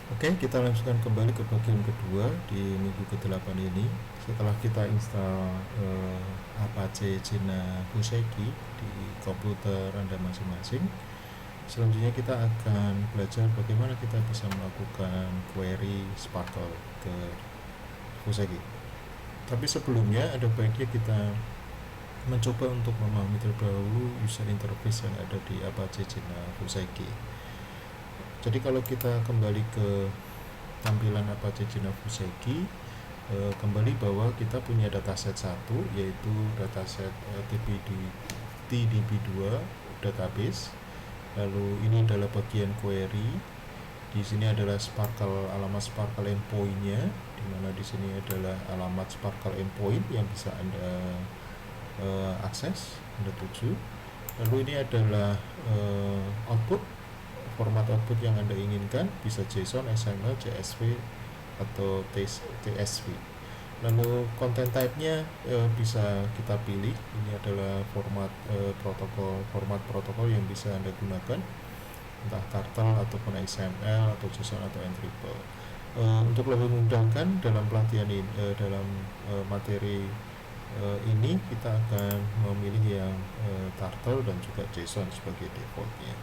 Oke, kita lanjutkan kembali ke bagian kedua di minggu ke-8 ini. Setelah kita install Apache China Fuseki di komputer Anda masing-masing, selanjutnya kita akan belajar bagaimana kita bisa melakukan query Sparkle ke Fuseki. Tapi sebelumnya ada baiknya kita mencoba untuk memahami terlebih dahulu user interface yang ada di Apache China Fuseki. Jadi kalau kita kembali ke tampilan Apache China Fuseki, kembali bahwa kita punya dataset satu, yaitu dataset TDB2 database. Lalu ini adalah bagian query. Di sini adalah Sparkle, alamat Sparkle endpoint-nya, di mana di sini adalah alamat Sparkle endpoint yang bisa Anda akses, Anda tuju. Lalu ini adalah output, format output yang Anda inginkan, bisa JSON, XML, CSV, atau TSV. Lalu content type-nya bisa kita pilih. Ini adalah format protokol yang bisa Anda gunakan, entah Turtle ataupun XML atau JSON atau Entryable. Untuk lebih memudahkan dalam pelatihan ini, dalam materi ini kita akan memilih yang Turtle dan juga JSON sebagai defaultnya.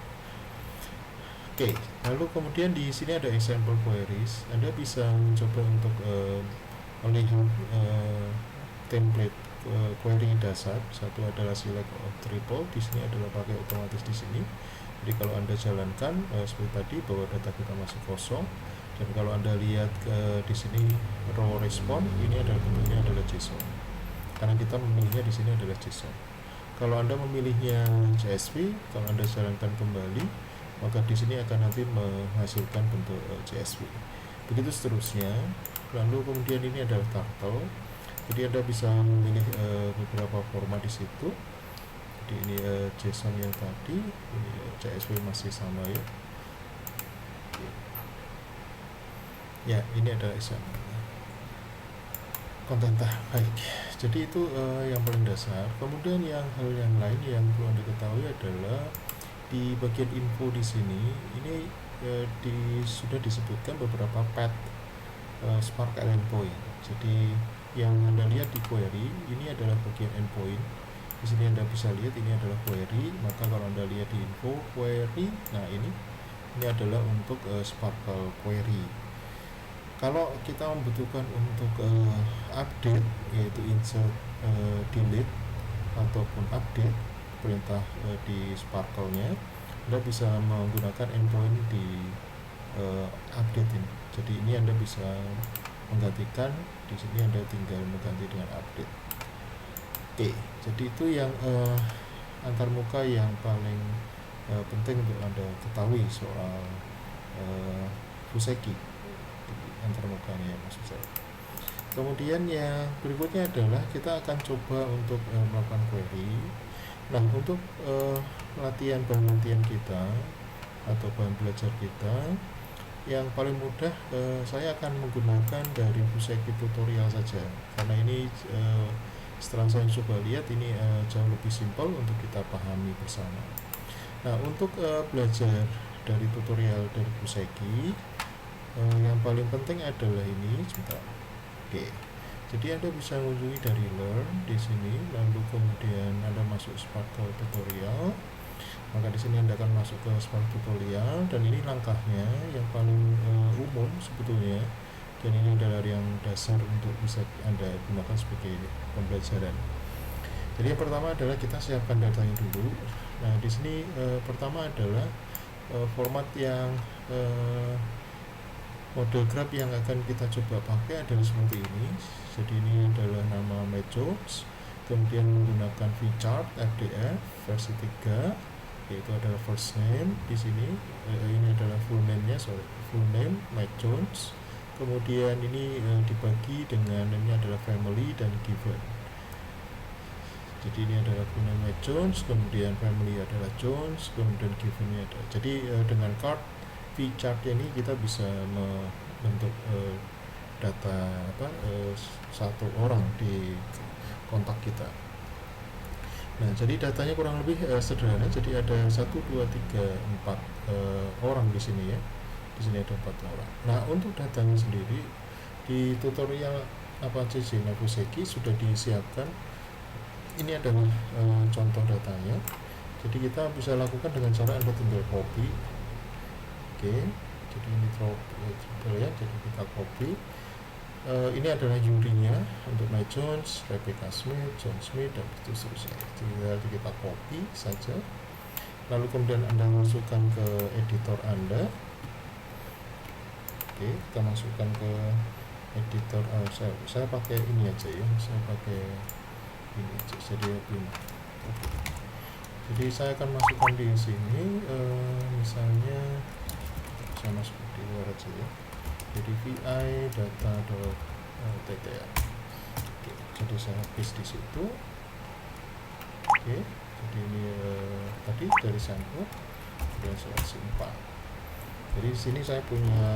Oke, lalu kemudian di sini ada example queries. Anda bisa mencoba untuk melihat template query dasar. Satu adalah select triple, di sini adalah pakai otomatis di sini. Jadi kalau Anda jalankan seperti tadi bahwa data kita masih kosong, dan kalau Anda lihat di sini row respond, ini adalah bentuknya adalah JSON. Karena kita memilihnya di sini adalah JSON. Kalau Anda memilihnya CSV, kalau Anda jalankan kembali, maka di sini akan nanti menghasilkan bentuk CSV. Begitu seterusnya. Lalu kemudian ini adalah Turtle. Jadi Anda bisa memilih beberapa format di situ. Jadi ini JSON yang tadi, ini CSV masih sama ya. Ya, ini adalah XML. Konten baik. Jadi itu yang paling dasar. Kemudian hal yang lain yang perlu Anda ketahui adalah di bagian info di sini ini sudah disebutkan beberapa path Sparkle endpoint. Jadi yang Anda lihat di query ini adalah bagian endpoint. Di sini Anda bisa lihat ini adalah query. Maka kalau Anda lihat di info query, nah ini adalah untuk Sparkle query. Kalau kita membutuhkan untuk update, yaitu insert, delete ataupun update perintah di Sparkle-nya, Anda bisa menggunakan endpoint di update ini. Jadi ini Anda bisa menggantikan, di sini Anda tinggal mengganti dengan update. Oke, jadi itu yang antarmuka yang paling penting untuk Anda ketahui soal Fuseki antarmukanya, maksud saya. Kemudian yang berikutnya adalah kita akan coba untuk melakukan query. Nah, untuk bahan latihan kita atau bahan belajar kita yang paling mudah, saya akan menggunakan dari Fuseki tutorial saja, karena ini setelah saya coba lihat ini jauh lebih simpel untuk kita pahami bersama. Nah, untuk belajar dari tutorial dari Fuseki, yang paling penting adalah ini. Sebentar. Oke. Jadi Anda bisa mengunjungi dari Learn di sini, lalu kemudian Anda masuk Sparkle tutorial. Maka di sini Anda akan masuk ke Sparkle tutorial, dan ini langkahnya yang paling umum sebetulnya. Dan ini adalah yang dasar untuk bisa Anda gunakan sebagai pembelajaran. Jadi yang pertama adalah kita siapkan datanya dulu. Nah, di sini pertama adalah format yang model graph yang akan kita coba pakai adalah seperti ini. Jadi ini adalah nama Matchons, kemudian menggunakan vchart FDF versi 3, yaitu adalah first name di sini. Ini adalah full name-nya, full name Matchons. Kemudian ini dibagi dengan ini adalah family dan given. Jadi ini adalah full name Matchons, kemudian family adalah Jones, kemudian given-nya ada. Jadi dengan card vchart ini kita bisa membentuk data satu orang di kontak kita. Nah, jadi datanya kurang lebih sederhana. Jadi ada 1, 2, 3, 4 orang di sini ya. di sini ada 4 orang. Nah, untuk datanya sendiri di tutorial Apache Navuseki sudah disiapkan. Ini adalah contoh datanya. Jadi kita bisa lakukan dengan cara Anda tinggal copy. Oke, jadi ini ya, jadi kita copy. Ini adalah URI-nya untuk My Jones, Rebecca Smith, John Smith, dan seterusnya. Jadi kita copy saja. Lalu kemudian Anda masukkan ke editor Anda. Oke, kita masukkan ke editor. Saya pakai ini aja ya. Saya pakai ini aja. Jadi saya akan masukkan di sini. Misalnya saya masuk di luar aja ya. Jadi vi data.ttl. Oke, jadi saya paste di situ. Oke, jadi ini tadi dari sampel kemudian saya simpan. Jadi di sini saya punya,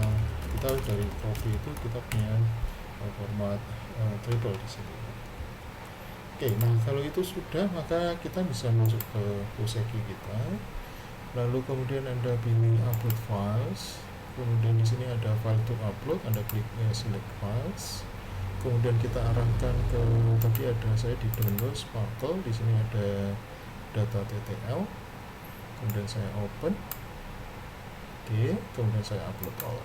kita dari copy itu kita punya format triple di sini. Oke, nah kalau itu sudah, maka kita bisa masuk ke Fuseki kita. Lalu kemudian Anda pilih upload files. Kemudian di sini ada file to upload, Anda klik select files. Kemudian kita arahkan ke, tadi ada saya di download Sparkle, di sini ada data.ttl. Kemudian saya open. Oke, kemudian saya upload all.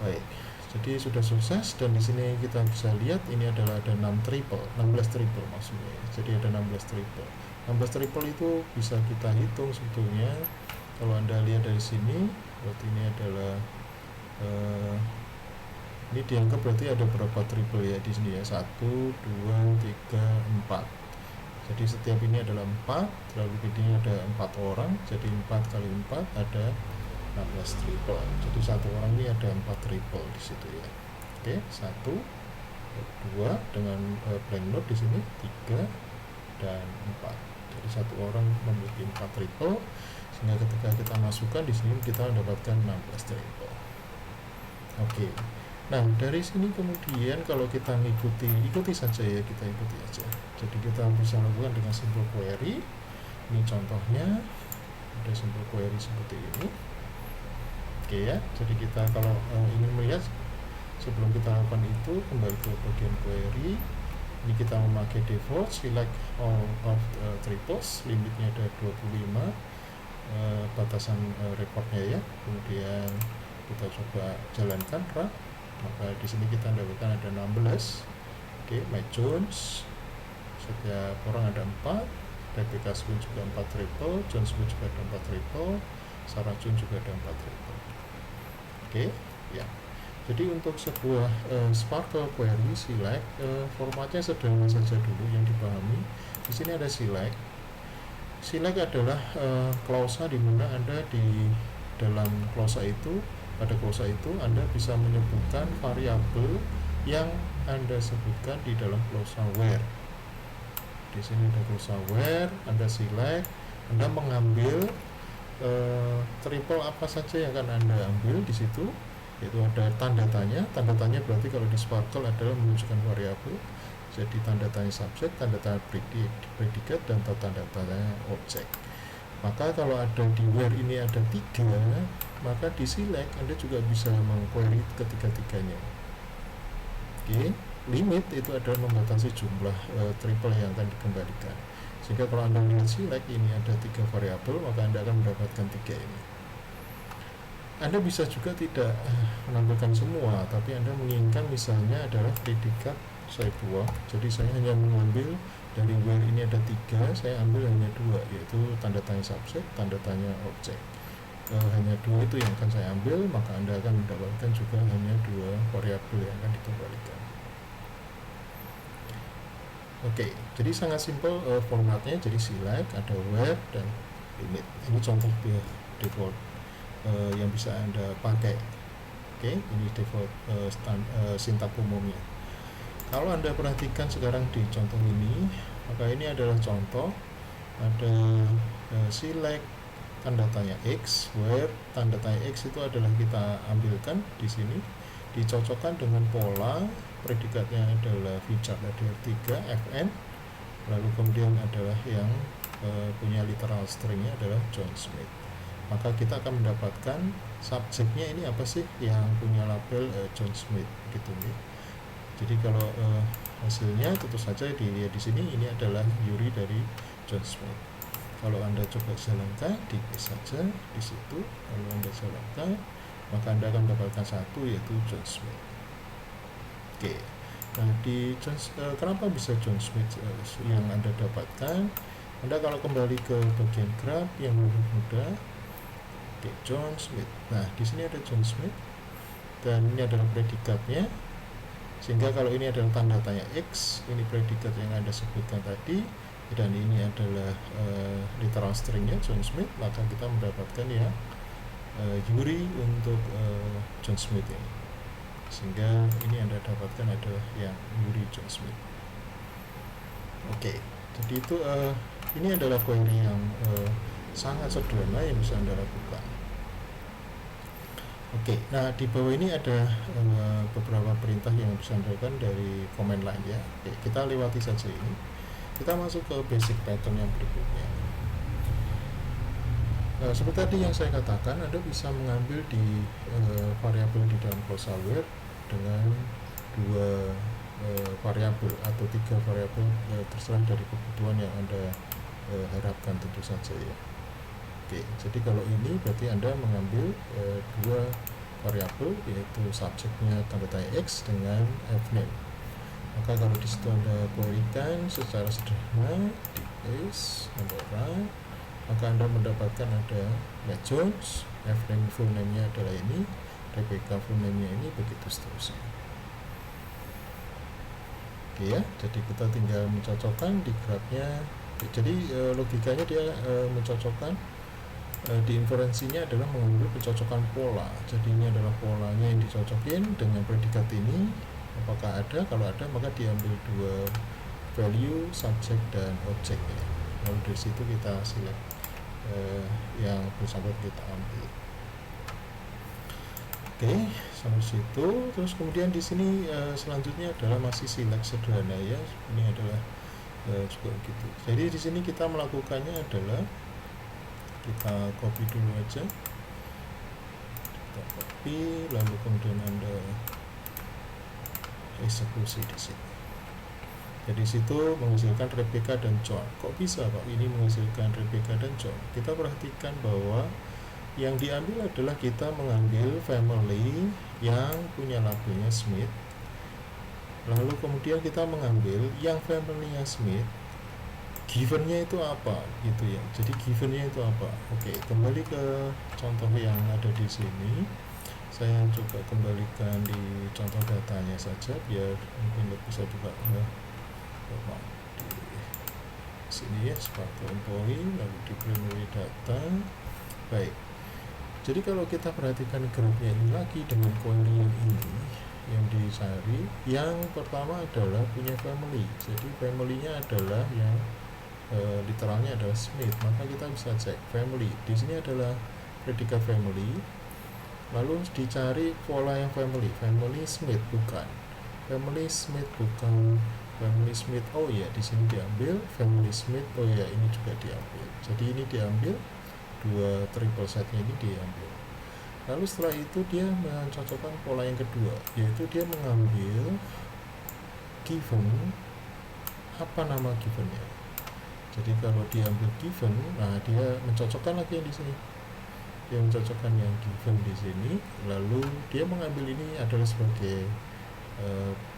Baik, jadi sudah sukses, dan di sini kita bisa lihat ini adalah ada 16 triple maksudnya. Jadi ada 16 triple. 16 triple itu bisa kita hitung sebetulnya. Kalau Anda lihat dari sini, berarti ini adalah ini dianggap berarti ada berapa triple ya di sini ya, 1, 2, 3, 4. Jadi setiap ini adalah 4, lalu ini ada 4 orang, jadi 4 kali 4 ada 16 triple. Jadi satu orang ini ada 4 triple di situ ya. Oke, 1, 2 dengan blank note di sini 3 dan 4. Jadi satu orang memiliki 4 triple, sehingga ketika kita masukkan di sini kita mendapatkan 16 triple. Oke. Nah, dari sini kemudian kalau kita ikuti saja ya, kita ikuti aja. Jadi kita bisa lakukan dengan simple query. Ini contohnya, ada simple query seperti ini. Oke ya, jadi kita kalau ingin melihat sebelum kita lakukan itu, kembali ke bagian query. Ini kita memakai default select all of triples, limitnya ada 25, batasan rekornya ya. Kemudian kita coba jalankan run, maka di sini kita dapatkan ada 16. Oke, My Jones, setiap orang ada 4, Rebecca Smith juga 4 triple, John Smith juga ada 4 triple, Sarah June juga ada 4 triple. Oke, ya. Jadi untuk sebuah Sparkle query select, formatnya sederhana saja dulu yang dipahami. Di sini ada select. Select adalah klausa di mana Anda di dalam klausa itu, pada klausa itu Anda bisa menyebutkan variabel yang Anda sebutkan di dalam klausa where. Di sini ada klausa where, Anda select, Anda mengambil triple apa saja yang akan Anda ambil di situ. Itu ada tanda tanya. Tanda tanya berarti kalau di Sparkle adalah menunjukkan variabel. Jadi tanda tanya subjek, tanda tanya predikat, dan tanda tanya objek. Maka kalau ada di where ini ada 3, maka di select Anda juga bisa mengquery ketiga-tiganya. Oke, limit itu adalah membatasi jumlah triple yang akan dikembalikan. Sehingga kalau Anda melihat select ini ada 3 variabel, maka Anda akan mendapatkan 3 ini. Anda bisa juga tidak menampilkan semua, tapi Anda menginginkan misalnya adalah predikat saya buang, jadi saya hanya mengambil dari where ini ada 3, saya ambil hanya 2, yaitu tanda tanya subjek, tanda tanya objek. Hanya 2 itu yang akan saya ambil, maka Anda akan mendapatkan juga hanya 2 variabel yang akan dikembalikan. Oke, jadi sangat simpel formatnya. Jadi select, ada where, dan limit. Ini contoh default yang bisa Anda pakai. Oke, ini default sintak umumnya. Kalau Anda perhatikan sekarang di contoh ini, maka ini adalah contoh. Ada select tanda tanya X, where tanda tanya X itu adalah kita ambilkan di sini, dicocokkan dengan pola, predikatnya adalah feature dari 3 fn, lalu kemudian adalah yang punya literal stringnya adalah John Smith. Maka kita akan mendapatkan subjeknya ini apa sih yang punya label John Smith gitu nih. Jadi kalau hasilnya tentu saja dilihat di sini ini adalah Yuri dari John Smith. Kalau Anda coba jalankan, diklik saja di situ. Kalau Anda jalankan, maka Anda akan mendapatkan satu, yaitu John Smith. Oke. Nah, kenapa bisa John Smith yang Anda dapatkan? Anda kalau kembali ke bagian graph yang lebih mudah, oke, John Smith. Nah, di sini ada John Smith dan ini adalah predikatnya. Sehingga kalau ini adalah tanda tanya X, ini predikat yang Anda sebutkan tadi, dan ini adalah literal stringnya John Smith, maka kita mendapatkan ya Yuri untuk John Smith ini. Sehingga ini Anda dapatkan adalah yang Yuri John Smith. Oke, jadi itu ini adalah query yang sangat sederhana yang bisa Anda lakukan. Oke, nah di bawah ini ada beberapa perintah yang bisa Anda lakukan dari command line ya. Oke, kita lewati saja ini. Kita masuk ke basic pattern yang berikutnya. Seperti tadi yang saya katakan, Anda bisa mengambil di variabel di dalam closure dengan dua variabel atau tiga variabel terserah dari kebutuhan yang Anda harapkan tentu saja ya. Oke, jadi kalau ini berarti Anda mengambil dua variabel, yaitu subjeknya tanda tanya X dengan fname. Maka kalau di situ Anda querykan secara sederhana di paste run, maka Anda mendapatkan ada Matt Jones, fname full name-nya adalah ini, Rebecca full name-nya ini, begitu seterusnya. Oke ya, jadi kita tinggal mencocokkan di grafnya. Jadi logikanya dia mencocokkan di inferensinya adalah mengambil pencocokan pola. Jadi ini adalah polanya yang dicocokin dengan predikat ini. Apakah ada? Kalau ada, maka diambil dua value, subjek dan objeknya. Lalu dari situ kita select yang bersangkutan kita ambil. Oke, sampai situ. Terus kemudian di sini selanjutnya adalah masih select sederhana ya. Ini adalah juga gitu. Jadi di sini kita melakukannya adalah kita copy dulu aja, kita copy, lalu kemudian Anda eksekusi di sini. Jadi situ menghasilkan Rebecca dan John. Kok bisa Pak ini menghasilkan Rebecca dan John? Kita perhatikan bahwa yang diambil adalah kita mengambil family yang punya labelnya Smith, lalu kemudian kita mengambil yang family-nya Smith, givennya itu apa gitu ya. Jadi givennya itu apa? Oke, kembali ke contoh yang ada di sini. Saya coba kembalikan di contoh datanya saja biar mungkin bisa buka di sini ya, Sparkle Employee, lalu di primary data. Baik, jadi kalau kita perhatikan grafnya ini lagi dengan query yang ini yang dicari, yang pertama adalah punya family. Jadi family-nya adalah yang literalnya adalah Smith, maka kita bisa cek family. Di sini adalah predikat family, lalu dicari pola yang family Smith bukan, family Smith bukan, family Smith, oh ya di sini diambil family Smith, oh ya ini juga diambil. Jadi ini diambil dua triple setnya ini diambil. Lalu setelah itu dia mencocokkan pola yang kedua, yaitu dia mengambil given, apa nama givennya. Jadi kalau diambil given, nah dia mencocokkan lagi yang di sini. Dia mencocokkan yang given di sini, lalu dia mengambil ini adalah sebagai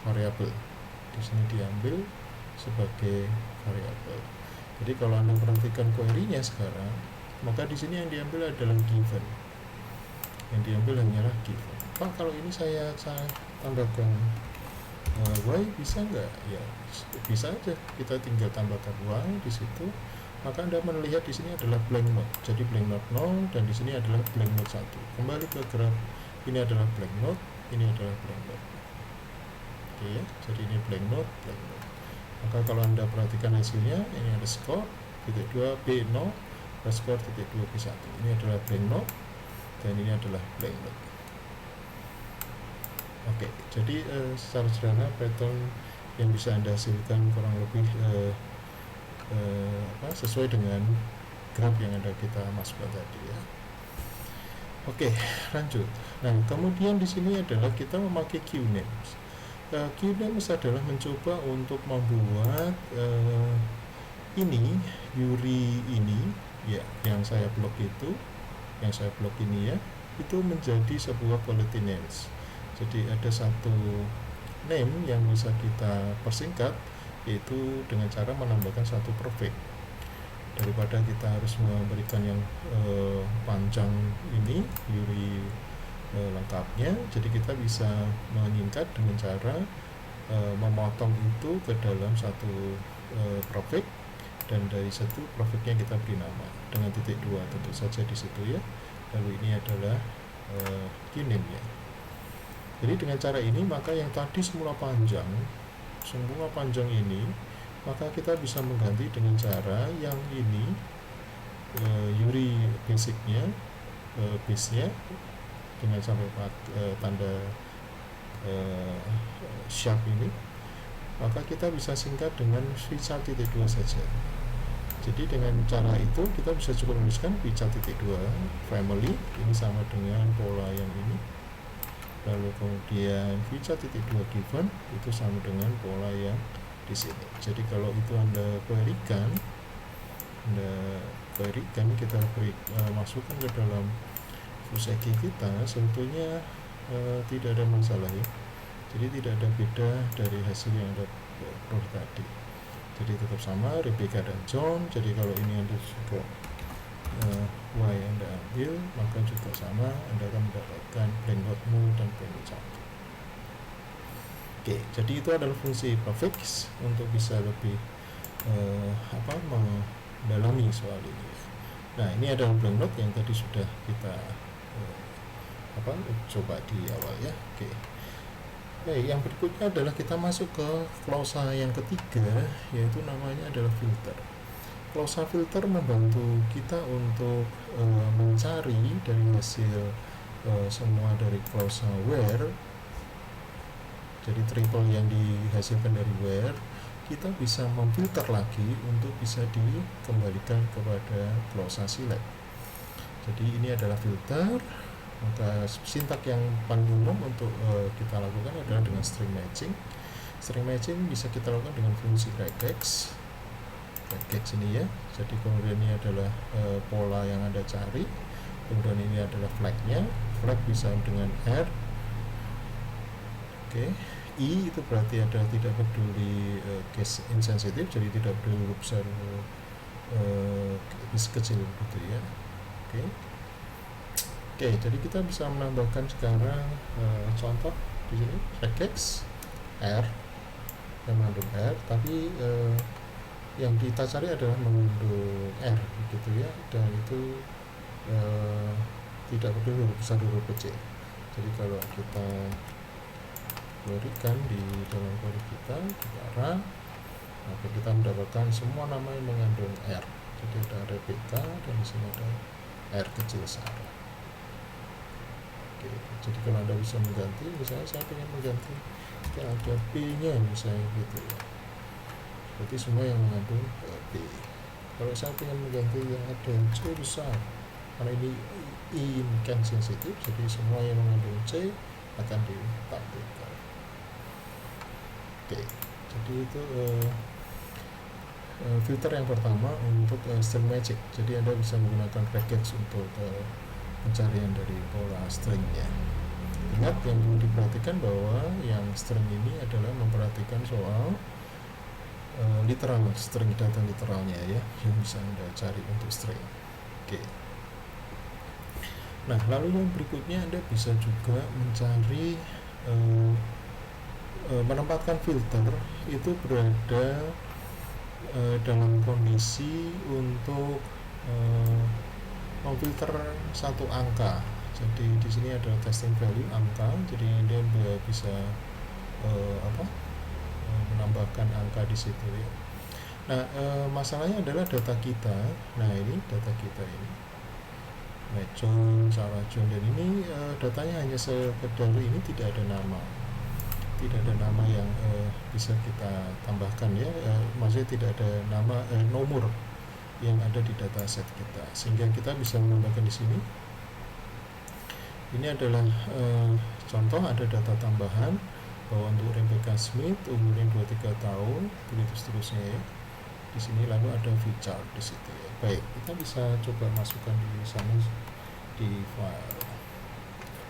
variabel. Di sini diambil sebagai variabel. Jadi kalau Anda perhatikan query-nya sekarang, maka di sini yang diambil adalah given. Yang diambil hanyalah given. Pak, kalau ini saya tambahkan Y bisa nggak? Ya bisa aja. Kita tinggal tambahkan Y di situ. Maka Anda melihat di sini adalah blank note. Jadi blank note 0 dan di sini adalah blank note 1. Kembali ke graf. Ini adalah blank note, ini adalah blank note. Oke ya. Jadi ini blank note, blank note. Maka kalau Anda perhatikan hasilnya, ini ada score titik 2 B0, score titik 2 B1. Ini adalah blank note dan ini adalah blank note. Oke, jadi secara sederhana pattern yang bisa Anda hasilkan kurang lebih sesuai dengan graf yang ada kita masukkan tadi ya. Oke, lanjut. Nah, kemudian di sini adalah kita memakai QNames. QNames adalah mencoba untuk membuat ini Yuri ini ya, yang saya blok ini ya, itu menjadi sebuah quality names. Jadi ada satu name yang bisa kita persingkat, yaitu dengan cara menambahkan satu prefix. Daripada kita harus memberikan yang panjang ini Yuri lengkapnya, jadi kita bisa menyingkat dengan cara memotong itu ke dalam satu prefix, dan dari satu prefixnya kita beri nama dengan titik 2 tentu saja di situ ya. Lalu ini adalah QName-nya. Jadi dengan cara ini maka yang tadi semula panjang ini, maka kita bisa mengganti dengan cara yang ini Yuri basicnya, base-nya dengan sampai tanda sharp ini, maka kita bisa singkat dengan v1.2 saja. Jadi dengan cara itu kita bisa cukup menuliskan v1.2 family ini sama dengan pola yang ini, lalu kemudian v1.2 given itu sama dengan pola yang di sini. Jadi kalau itu Anda querykan, kita masukkan ke dalam Fuseki kita, sebetulnya tidak ada masalah ya. Jadi tidak ada beda dari hasil yang Anda peroleh tadi. Jadi tetap sama Rebecca dan John. Jadi kalau ini Anda juga Y Anda ambil, maka juga sama, Anda akan mendapatkan blank dot null dan blank dot satu. Oke, jadi itu adalah fungsi prefix untuk bisa lebih mendalami soal ini. Nah, ini adalah blank note yang tadi sudah kita coba di awal ya. Oke. Yang berikutnya adalah kita masuk ke klausa yang ketiga, yaitu namanya adalah filter. Klausa filter membantu kita untuk mencari dari hasil semua dari klausa where. Jadi triple yang dihasilkan dari where, kita bisa memfilter lagi untuk bisa dikembalikan kepada klausa select. Jadi ini adalah filter. Maka sintak yang paling umum untuk kita lakukan adalah dengan string matching. String matching bisa kita lakukan dengan fungsi regex ini ya. Jadi kemudian ini adalah pola yang Anda cari, kemudian ini adalah flag-nya. Flag bisa dengan R. Oke. I itu berarti adalah tidak peduli case insensitive, jadi tidak peduli huruf besar kecil gitu ya. Oke. Oke, jadi kita bisa menambahkan sekarang contoh di sini regex R yang mengandung R, tapi yang kita cari adalah mengandung R gitu ya, dan itu tidak peduli huruf besar huruf kecil. Jadi kalau kita querykan di dalam query kita run, maka kita mendapatkan semua nama yang mengandung R. Jadi ada Rebecca dan di sini ada R kecil Sarah. Oke, jadi kalau Anda bisa mengganti, misalnya saya ingin mengganti ada P-nya misalnya gitu ya, berarti semua yang mengandung P. Kalau saya ingin mengganti yang ada C besar, karena ini I kan sensitif, jadi semua yang mengandung C akan ditampilkan. Oke, jadi itu filter yang pertama untuk string magic. Jadi Anda bisa menggunakan regex untuk pencarian dari pola stringnya. Ingat yang perlu diperhatikan bahwa yang string ini adalah memperhatikan soal literal string, data literalnya ya, yang bisa Anda cari untuk string. Oke. Nah, lalu yang berikutnya Anda bisa juga mencari menempatkan filter itu berada dalam kondisi untuk memfilter satu angka. Jadi di sini ada testing value angka, jadi Anda bisa menambahkan angka di situ ya. Nah, masalahnya adalah data kita. Nah, ini data kita ini. John, Sarah John, dan ini datanya hanya sekedar ini, tidak ada nama. Tidak ada nama yang bisa kita tambahkan ya. Maksudnya tidak ada nama nomor yang ada di dataset kita, sehingga kita bisa menambahkan di sini Ini adalah contoh, ada data tambahan bahwa untuk Rebecca Smith umurnya 23 tahun, begitu seterusnya ya. Di sini lalu ada VChart di situ ya. Baik, kita bisa coba masukkan di sana di file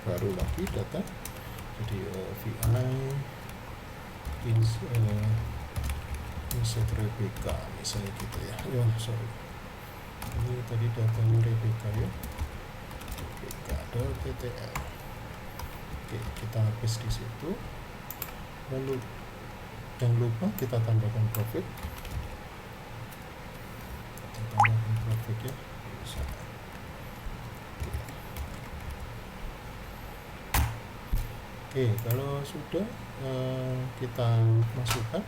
baru lagi data. Jadi VI insert Rebecca misalnya gitu ya. Sorry. Ini tadi datanya Rebecca ya. Rebecca.ttl. Oke, kita hapus di situ. Lalu jangan lupa kita tambahkan profit. Tambahkan profit ya. Oke, kalau sudah kita masukkan.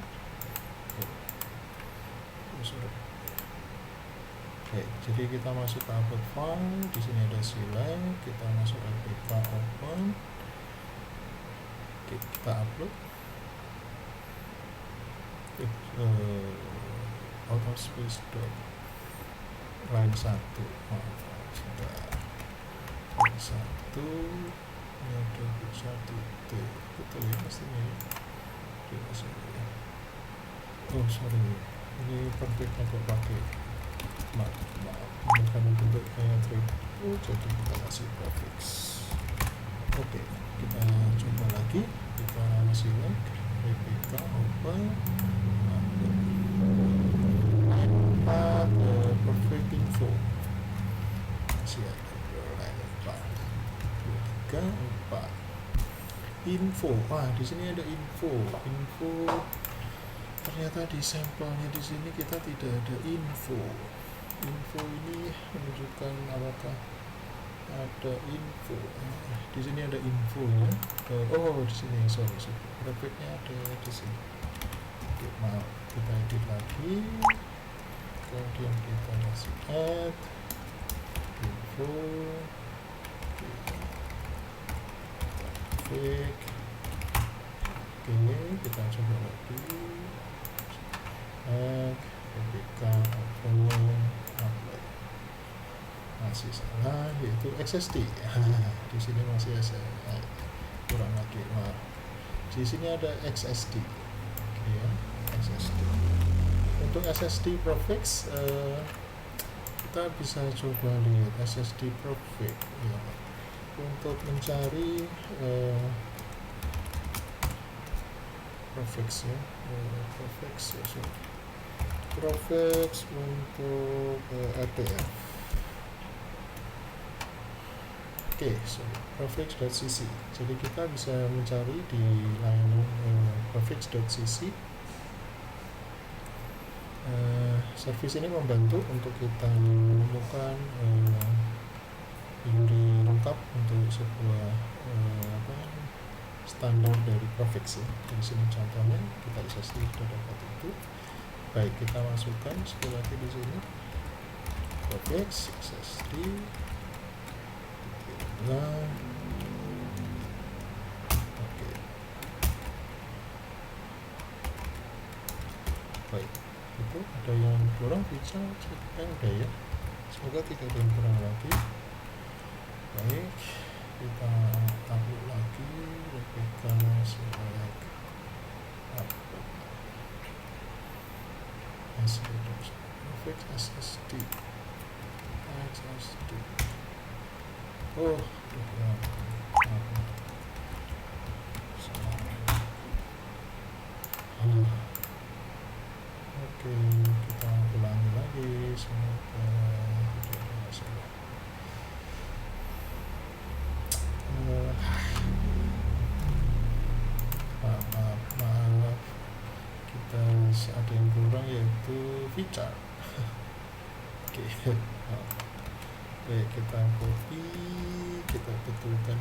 Oke, jadi kita masuk ke upload file. Di sini ada select, kita masuk Rebecca open. Oke, kita upload. Out of space line 1. Sudah line 1. Ini ada 1T, betul ya pastinya ya. Oh sorry, ini perfectnya kok pakai maaf bukan bentuk kayak triple, jadi kita kasih prefix. Oke, kita coba lagi, kita select Rebecca open. Perfect info masih ada line 4 info. Di sini ada info. Ternyata di sampelnya di sini kita tidak ada info. Info ini menunjukkan apakah ada info. Di sini ada info ya. Di sini sorry. Perfectnya ada di sini. Oke, maaf, kita edit lagi. Kemudian kita kasih add info. Oke, kita coba lagi. Rebecca open upload. Masih salah, yaitu XSD. Di sini masih kurang lagi. Di sini ada XSD. Oke ya, XSD. Untuk SSD prefix kita bisa coba lihat SSD prefix ya. Untuk mencari prefix ya, prefix untuk RTF. Oke, prefix.cc. Jadi kita bisa mencari di layanan prefix.cc. Service ini membantu untuk kita menemukan URI lengkap untuk sebuah standar dari prefix ya. Di sini contohnya kita SSD sudah dapat itu. Baik, kita masukkan sekali lagi di sini prefix SSD. Oke. Baik, itu ada yang kurang bisa udah ya. Semoga tidak ada yang kurang lagi. Baik, kita upload lagi Rebecca select upload prefix SSD. Oke, kita ulangi lagi, semoga tidak ada masalah. Maaf, kita ada yang kurang yaitu VChart. Oke. Baik, kita copy, kita betulkan.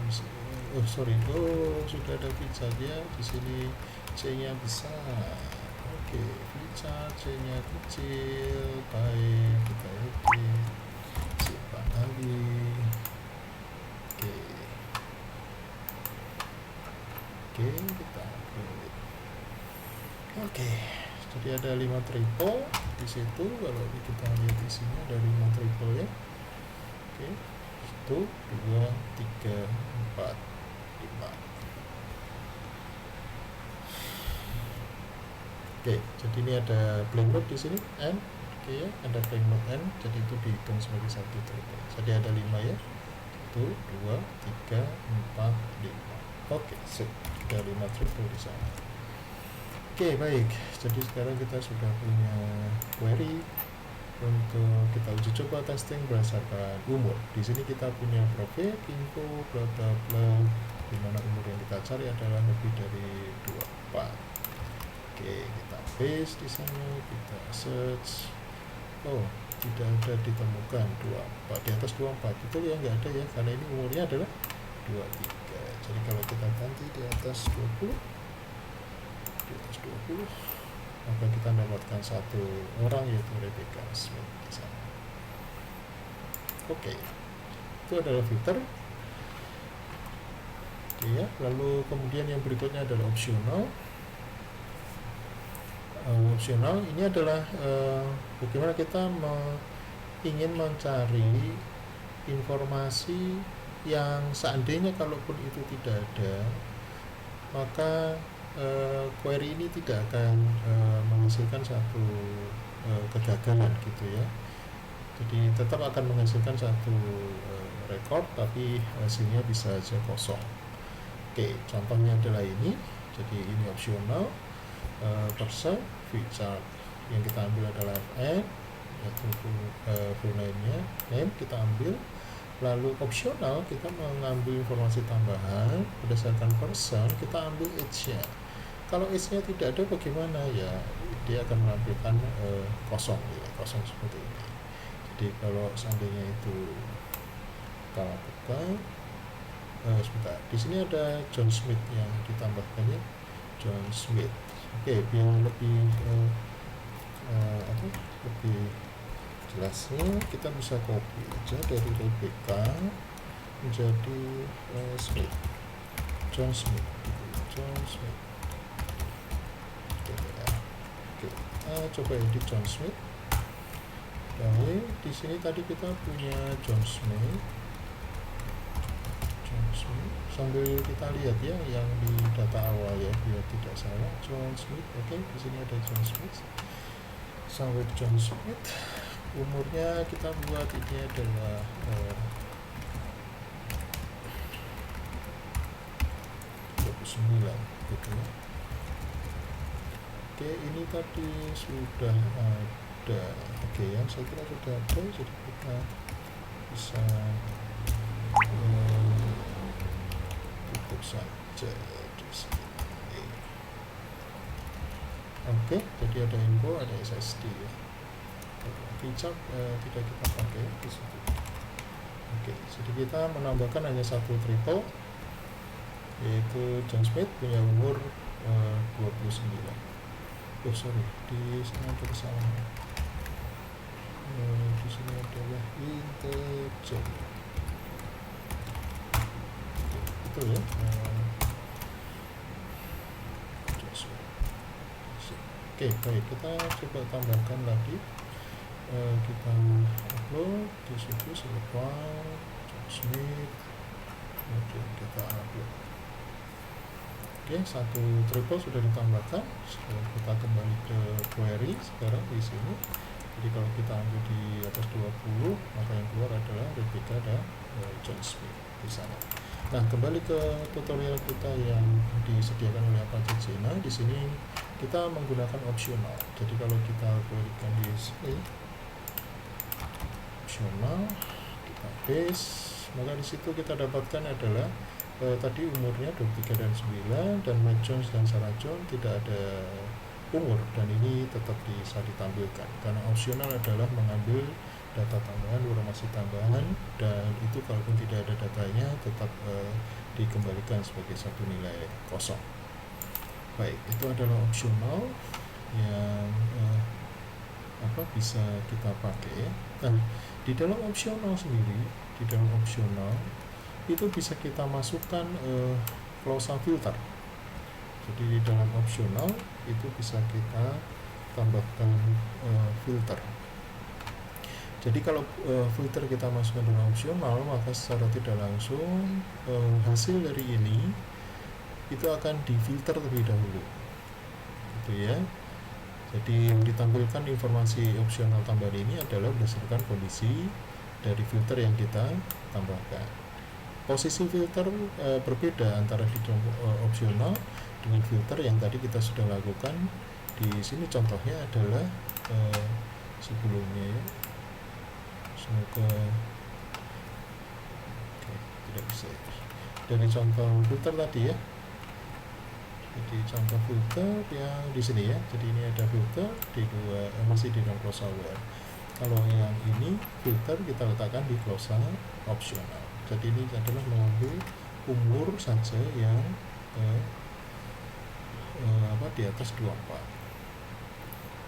Sudah ada VChart ya. Di sini C-nya besar. Oke, VChart C-nya kecil. Baik, kita edit. Simpan lagi. Oke, kita upload. Oke, jadi ada 5 triple di situ. Kalau kita lihat isinya ada 5 triple ya. Oke, 1, 2, 3, 4, 5. Oke, jadi ini ada blank note di sini n. Oke ya, ada blank note n, jadi itu dihitung sebagai satu triple. Jadi ada 5 ya. 1, 2, 3, 4, 5. Oke, sip. Ada 5 triple di sana. Oke, baik. Jadi sekarang kita sudah punya query untuk kita uji coba testing berdasarkan umur. Di sini kita punya profil, info, bla bla bla, di mana umur yang kita cari adalah lebih dari 24. Oke, kita paste di sana, kita search. Oh, tidak ada ditemukan 24. Di atas 24 betul ya, nggak ada ya, karena ini umurnya adalah 23. Jadi kalau kita ganti di atas 20, maka kita mendapatkan satu orang, yaitu Rebecca Smith di sana. Oke, itu adalah filter. Oke ya, lalu kemudian yang berikutnya adalah opsional. Opsional ini adalah bagaimana kita ingin mencari informasi yang seandainya kalaupun itu tidak ada, maka query ini tidak akan menghasilkan satu kegagalan gitu ya. Jadi tetap akan menghasilkan satu record, tapi hasilnya bisa saja kosong. Oke, contohnya adalah ini. Jadi ini opsional, person feature yang kita ambil adalah fn, yaitu full name-nya, name kita ambil. Lalu opsional kita mengambil informasi tambahan berdasarkan person, kita ambil age-nya. Kalau age-nya tidak ada bagaimana ya, dia akan menampilkan kosong ya, kosong seperti ini. Jadi kalau seandainya itu kita lakukan, sebentar, di sini ada John Smith yang ditambahkan ya, John Smith. Oke, biar lebih lebih jelasnya kita bisa copy aja dari Rebecca menjadi Smith, John Smith, John Smith. Oke, coba edit John Smith. Baik, di sini tadi kita punya John Smith. Sambil kita lihat ya yang di data awal ya, biar tidak salah. John Smith. Oke, di sini ada John Smith. Sampai John Smith. Umurnya kita buat ini adalah 29 gitu ya. Oke, ini tadi sudah ada. Oke ya, saya kira sudah ada, jadi kita bisa tutup saja di sini. Oke, jadi ada info, ada SSD ya. Feature tidak kita pakai di situ. Oke, jadi kita menambahkan hanya satu triple, yaitu John Smith punya umur 29. Oh sorry, di sini ada kesalahan. Di sini adalah integer. Itu ya. Oke, baik, kita coba tambahkan lagi. Kita upload di situ selesai John Smith, kemudian kita upload. Oke, satu triple sudah ditambahkan. Sekarang kita kembali ke query sekarang di sini. Jadi kalau kita ambil di atas 20, maka yang keluar adalah Rebecca dan John Smith di sana. Nah, kembali ke tutorial kita yang disediakan oleh Apache Jena. Di sini kita menggunakan opsional. Jadi kalau kita querykan di sini opsional, kita paste, maka di situ kita dapatkan adalah tadi umurnya 23 dan 9, dan Mike Jones dan Sarah John tidak ada umur, dan ini tetap bisa ditampilkan karena opsional adalah mengambil data tambahan, informasi tambahan, dan itu kalaupun tidak ada datanya tetap dikembalikan sebagai satu nilai kosong. Baik, itu adalah opsional yang bisa kita pakai. Nah, di dalam opsional sendiri, di dalam opsional itu bisa kita masukkan clause filter. Jadi di dalam opsional itu bisa kita tambahkan filter. Jadi kalau filter kita masukkan dalam opsional, maka secara tidak langsung hasil dari ini itu akan difilter terlebih dahulu, gitu ya. Jadi yang ditampilkan informasi opsional tambahan ini adalah berdasarkan kondisi dari filter yang kita tambahkan. Posisi filter berbeda antara di dalam opsional dengan filter yang tadi kita sudah lakukan. Di sini contohnya adalah sebelumnya ya. Semoga tidak bisa dari contoh filter tadi ya. Jadi contoh filter yang di sini ya. Jadi ini ada filter di masih di dalam clause aware. Kalau yang ini filter kita letakkan di clause optional. Jadi ini adalah mengambil umur saja yang di atas 24.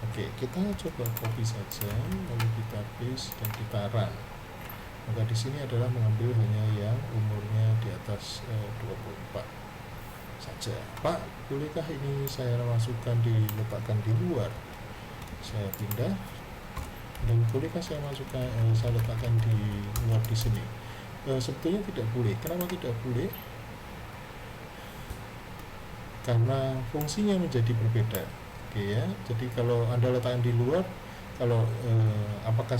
Oke, kita coba copy saja, lalu kita paste dan kita run. Maka di sini adalah mengambil hanya yang umurnya di atas 24 saja. Pak, bolehkah ini saya masukkan diletakkan di luar? Saya pindah. Dan bolehkah saya masukkan saya letakkan di luar di sini? Sebetulnya tidak boleh. Kenapa tidak boleh? Karena fungsinya menjadi berbeda. Oke ya. Jadi kalau Anda letakkan di luar, kalau apakah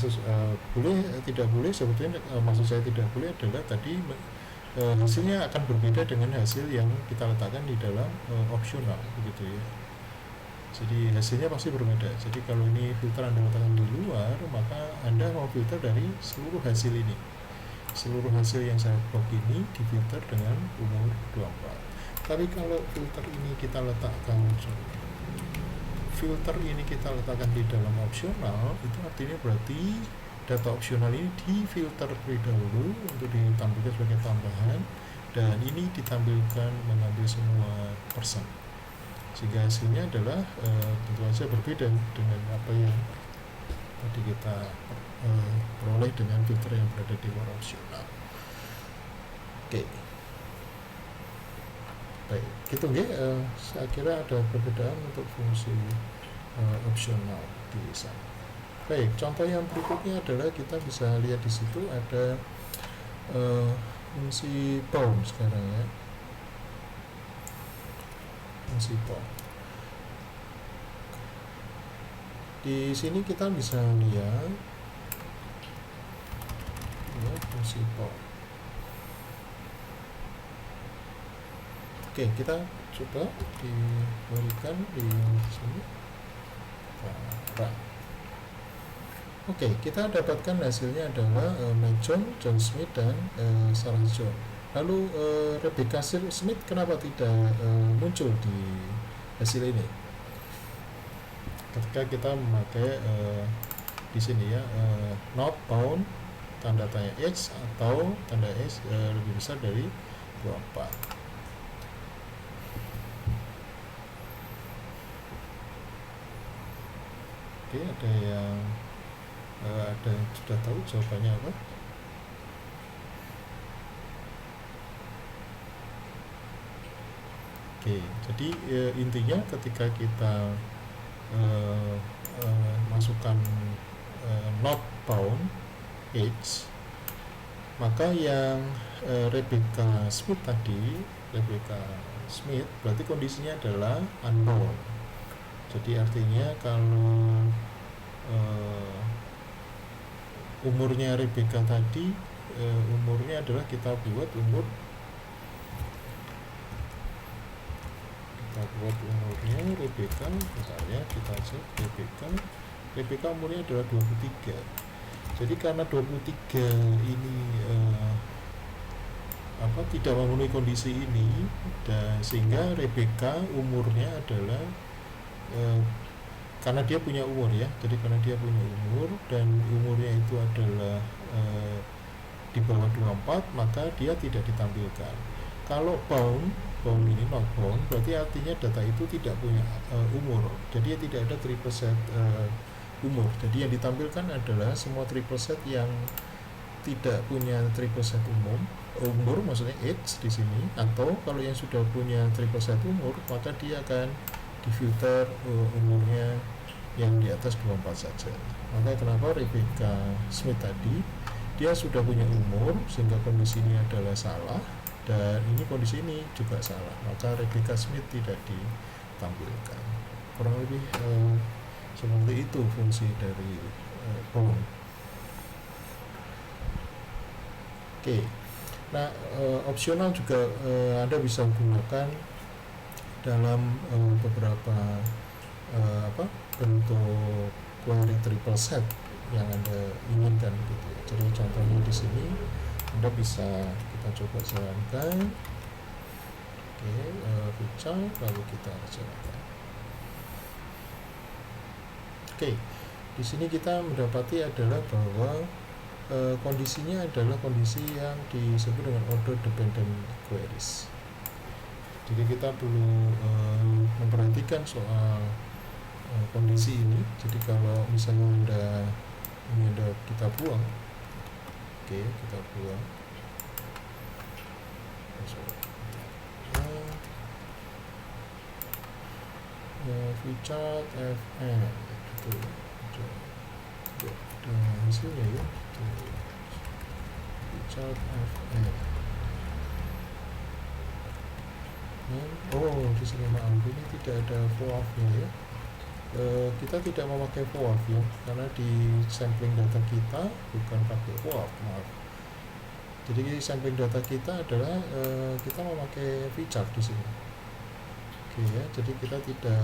boleh tidak boleh, sebetulnya maksud saya tidak boleh adalah tadi hasilnya akan berbeda dengan hasil yang kita letakkan di dalam opsional, begitu ya. Jadi hasilnya pasti berbeda. Jadi kalau ini filter Anda letakkan di luar, maka Anda mau filter dari seluruh hasil ini. Seluruh hasil yang saya blok ini difilter dengan umur 24. Tapi kalau filter ini kita letakkan di dalam opsional, itu artinya berarti data opsional ini difilter terlebih dahulu untuk ditampilkan sebagai tambahan, dan ini ditampilkan mengambil semua persen, sehingga hasilnya adalah tentu saja berbeda dengan apa yang tadi kita peroleh dengan filter yang berada di luar opsional. Oke. Baik, gitu ya. Saya kira ada perbedaan untuk fungsi opsional di sana. Baik, contoh yang berikutnya adalah kita bisa lihat di situ ada fungsi bound sekarang ya. Fungsi bound. Di sini kita bisa lihat ya, fungsi bound. Oke, kita coba diberikan di sini. Oke, kita dapatkan hasilnya adalah John Smith dan Sarah John. Lalu Rebecca Smith kenapa tidak muncul di hasil ini? Ketika kita memakai di sini ya not bound tanda tanya X atau tanda X lebih besar dari 24. Oke, ada yang sudah tahu jawabannya apa? Oke, jadi intinya ketika kita masukkan not bound H, maka yang Rebecca Smith berarti kondisinya adalah unbound. Jadi artinya kalau umurnya Rebecca tadi umurnya adalah kita buat umurnya Rebecca, misalnya kita cek Rebecca umurnya adalah 23. Jadi karena 23 ini tidak memenuhi kondisi ini, dan sehingga Rebecca umurnya adalah karena dia punya umur ya, jadi karena dia punya umur dan umurnya itu adalah di bawah 24, maka dia tidak ditampilkan. Kalau bound ini not bound, berarti artinya data itu tidak punya umur, jadi tidak ada triple set umur. Jadi yang ditampilkan adalah semua triple set yang tidak punya triple set umur maksudnya age di sini, atau kalau yang sudah punya triple set umur, maka dia akan difilter umurnya yang di atas 24 saja. Maka kenapa Rebecca Smith tadi, dia sudah punya umur sehingga kondisi ini adalah salah, dan ini kondisi ini juga salah, maka Rebecca Smith tidak ditampilkan. Kurang lebih seperti itu fungsi dari bound. Oke. Nah, opsional juga Anda bisa gunakan dalam beberapa bentuk query triple set yang Anda inginkan gitu ya. Jadi contohnya di sini Anda bisa, kita coba jalankan. Oke, feature lalu kita jalankan. Oke, di sini kita mendapati adalah bahwa kondisinya adalah kondisi yang disebut dengan order dependent queries. Jadi kita perlu memperhatikan soal kondisi ini. Jadi kalau misalnya kita buang, oke, kita buang. Feature fn itu hasilnya ya. Feature fn. Oh, di sini maaf, ini tidak ada FOAF-nya ya. Kita tidak memakai FOAF ya, karena di sampling data kita bukan pakai FOAF, maaf. Jadi sampling data kita adalah kita memakai feature di sini. Oke ya, jadi kita tidak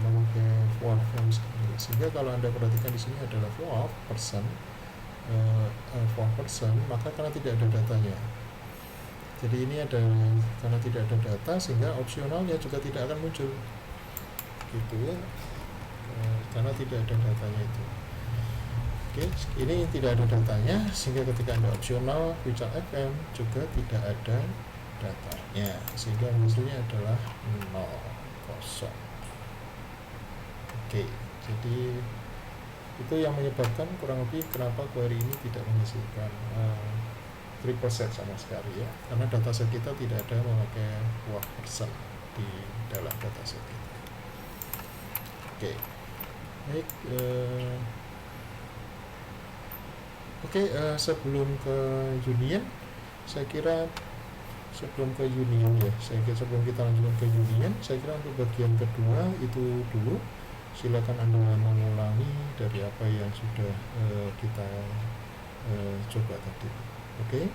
memakai FOAF yang sekali. Sehingga kalau Anda perhatikan di sini adalah FOAF person, maka karena tidak ada datanya. Jadi ini ada karena tidak ada data, sehingga opsionalnya juga tidak akan muncul, gitu ya, karena tidak ada datanya itu. Oke, ini tidak ada datanya, sehingga ketika Anda opsional feature fm juga tidak ada datanya, sehingga hasilnya adalah 0, kosong. Oke, jadi itu yang menyebabkan kurang lebih kenapa query ini tidak menghasilkan triple set sama sekali ya, karena dataset kita tidak ada memakai FOAF person di dalam dataset kita. Oke, baik. Sebelum ke union, saya kira sebelum kita lanjutkan ke union, saya kira untuk bagian kedua itu dulu. Silakan Anda mengulangi dari apa yang sudah kita coba tadi. Oke.